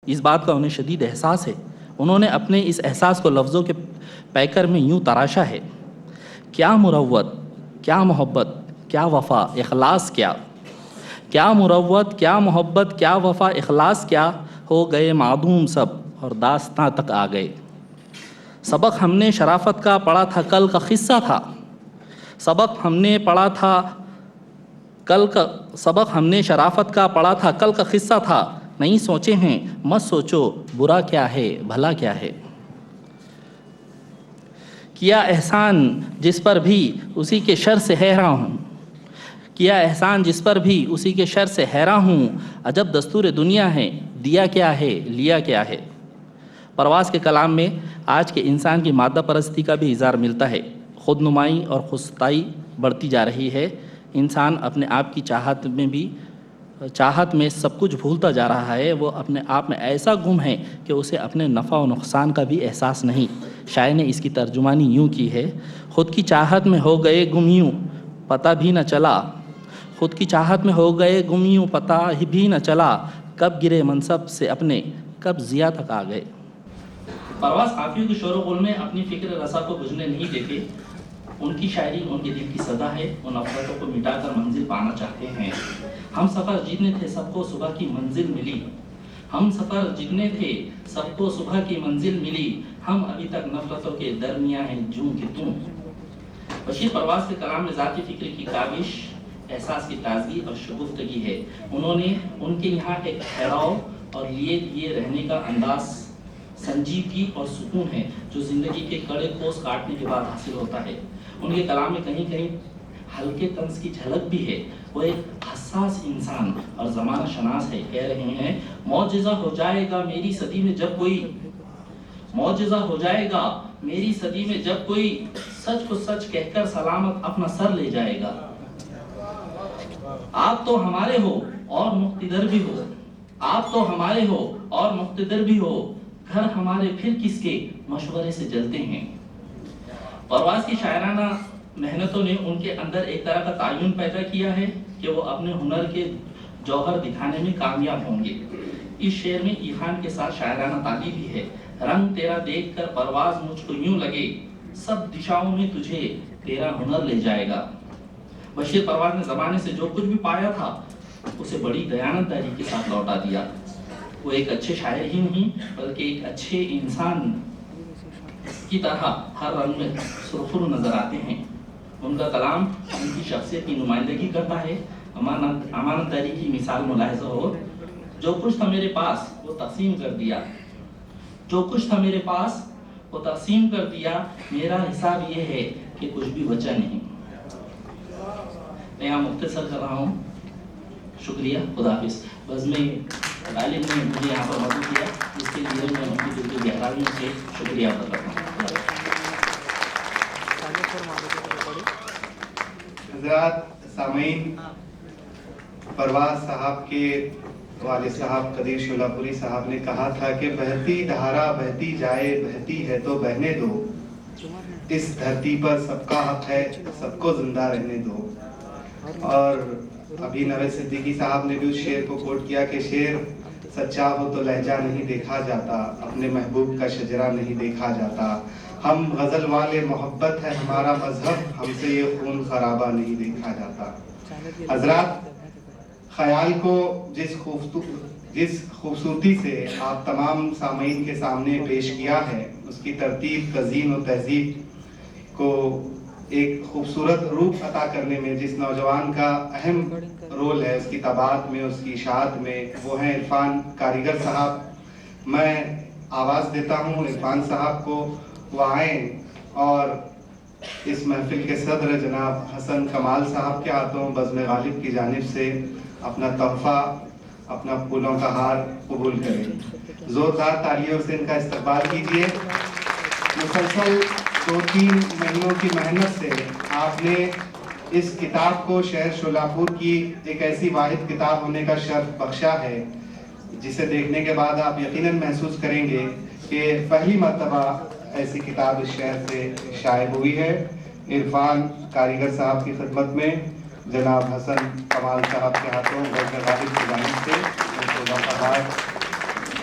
اس بات کا انہیں شدید احساس ہے۔ انہوں نے اپنے اس احساس کو لفظوں کے پیکر میں یوں تراشا ہے: کیا مروت، کیا محبت، کیا وفا، اخلاص کیا؟ کیا مروت، کیا محبت، کیا وفا، اخلاص کیا؟ ہو گئے معدوم سب اور داستاں تک آ گئے۔ سبق ہم نے شرافت کا پڑھا تھا، کل کا قصہ تھا۔ سبق ہم نے پڑھا تھا سبق ہم نے شرافت کا پڑھا تھا، کل کا قصہ تھا۔ نہیں سوچے ہیں، مت سوچو، برا کیا ہے، بھلا کیا ہے۔ کیا احسان جس پر بھی اسی کے شر سے حیراں ہوں، کیا احسان جس پر بھی اسی کے شر سے حیراں ہوں۔ عجب دستور دنیا ہے، دیا کیا ہے، لیا کیا ہے۔ پرواز کے کلام میں آج کے انسان کی مادہ پرستی کا بھی اظہار ملتا ہے۔ خود نمائی اور خود ستائی بڑھتی جا رہی ہے۔ انسان اپنے آپ کی چاہت میں سب کچھ بھولتا جا رہا ہے۔ وہ اپنے آپ میں ایسا گم ہے کہ اسے اپنے نفع و نقصان کا بھی احساس نہیں۔ شاعر نے اس کی ترجمانی یوں کی ہے: خود کی چاہت میں ہو گئے گم یوں پتہ بھی نہ چلا، خود کی چاہت میں ہو گئے گم یوں پتہ بھی نہ چلا، کب گرے منصب سے اپنے، کب ضیاء تک آ گئے۔ پرواز قافیوں کے شور و غل میں اپنی فکر رسا کو بجھنے نہیں دیتے۔ ان کی شاعری ان کے دل کی صدا ہے۔ وہ نفرتوں کو مٹا کر منزل پانا چاہتے ہیں۔ ہم سفر جتنے تھے سب کو صبح کی منزل ملی، ہم سفر جتنے تھے سب کو صبح کی منزل ملی، ہم ابھی تک نفرتوں کے درمیاں ہیں جوں کہ تم۔ بشیر پرواز کے کلام میں ذاتی فکر کی کاوش، احساس کی تازگی اور شگفتگی ہے۔ ان کے یہاں ایک ٹھہراؤ اور لیے رہنے کا انداز، سنجیدگی اور سکون ہے جو زندگی کے کڑے کوس کاٹنے کے بعد حاصل ہوتا ہے۔ ان کے کلام میں کہیں کہیں ہلکے طنز کی جھلک بھی ہے۔ وہ ایک حساس انسان اور زمانہ شناس ہے۔ کہہ رہے ہیں: معجزہ ہو جائے گا میری صدی میں جب کوئی، معجزہ ہو جائے گا میری صدی میں جب کوئی، سچ کو سچ کہہ کر سلامت اپنا سر لے جائے گا۔ آپ تو ہمارے ہو اور مقتدر بھی ہو، آپ تو ہمارے ہو اور مقتدر بھی ہو، گھر ہمارے پھر کس کے مشورے سے جلتے ہیں۔ پرواز کی شاعرانہ محنتوں نے ان کے اندر ایک طرح کا تعین پیدا کیا ہے کہ وہ اپنے ہنر کے جوہر دکھانے میں کامیاب ہوں گے۔ اس شعر میں ایحان کے ساتھ شاعرانہ تعبیر بھی ہے: رنگ تیرا دیکھ کر پرواز مجھ کو یوں لگے، سب دشاؤں میں تجھے تیرا ہنر لے جائے گا۔ بشیر پرواز نے زمانے سے جو کچھ بھی پایا تھا اسے بڑی دیانتداری کے ساتھ لوٹا دیا۔ وہ ایک اچھے شاعر ہی نہیں بلکہ ایک اچھے انسان کی طرح ہر رنگ میں سرخرو نظر آتے ہیں۔ ان کا کلام ان کی شخصیت کی نمائندگی کرتا ہے۔ امانت داری کی مثال ملاحظہ ہو: جو کچھ تھا میرے پاس وہ تقسیم کر دیا، جو کچھ تھا میرے پاس وہ تقسیم کر دیا، میرا حساب یہ ہے کہ کچھ بھی بچا نہیں۔ میں یہاں مختصر کر رہا ہوں۔ شکریہ، خدا حافظ۔ بزم غالب نے مجھے یہاں پر مدعو کیا، جس کے لیے میں ان کی دل کی گہرائیوں سے شکریہ ادا کرتا ہوں۔ حضرات سامعین، پرواز صاحب کے والد صاحب قدیر شولاپوری صاحب نے کہا تھا کہ بہتی دھارا بہتی جائے، بہتی ہے تو بہنے دو، اس دھرتی پر سب کا حق ہے، سب کو زندہ رہنے دو۔ اور ابھی نوید صدیقی صاحب نے بھی اس شعر کو کوٹ کیا کہ شعر سچا ہو تو لہجہ نہیں دیکھا جاتا، اپنے محبوب کا شجرہ نہیں دیکھا جاتا، ہم غزل والے محبت ہے ہمارا مذہب، ہم سے یہ خون خرابہ نہیں دیکھا جاتا۔ حضرات، خیال کو جس خوبصورتی سے آپ تمام سامعین کے سامنے پیش کیا ہے، اس کی ترتیب، تزئین و تہذیب کو ایک خوبصورت روپ عطا کرنے میں جس نوجوان کا اہم رول ہے، اس کی طباعت میں، اس کی اشاعت میں، وہ ہیں عرفان کاریگر صاحب۔ میں آواز دیتا ہوں عرفان صاحب کو، وہ آئیں اور اس محفل کے صدر جناب حسن کمال صاحب کے ہاتھوں بزم غالب کی جانب سے اپنا تحفہ، اپنا پھولوں کا ہار قبول کریں۔ زوردار تالیوں سے ان کا استقبال کیجیے۔ مسلسل 2-3 مہینوں کی محنت سے آپ نے اس کتاب کو شہر شولاپور کی ایک ایسی واحد کتاب ہونے کا شرف بخشا ہے جسے دیکھنے کے بعد آپ یقیناً محسوس کریں گے کہ پہلی مرتبہ ایسی کتاب اس شہر سے شائع ہوئی ہے۔ عرفان کاریگر صاحب کی خدمت میں جناب حسن کمال صاحب کے ہاتھوں بزم غالب کی جانب سے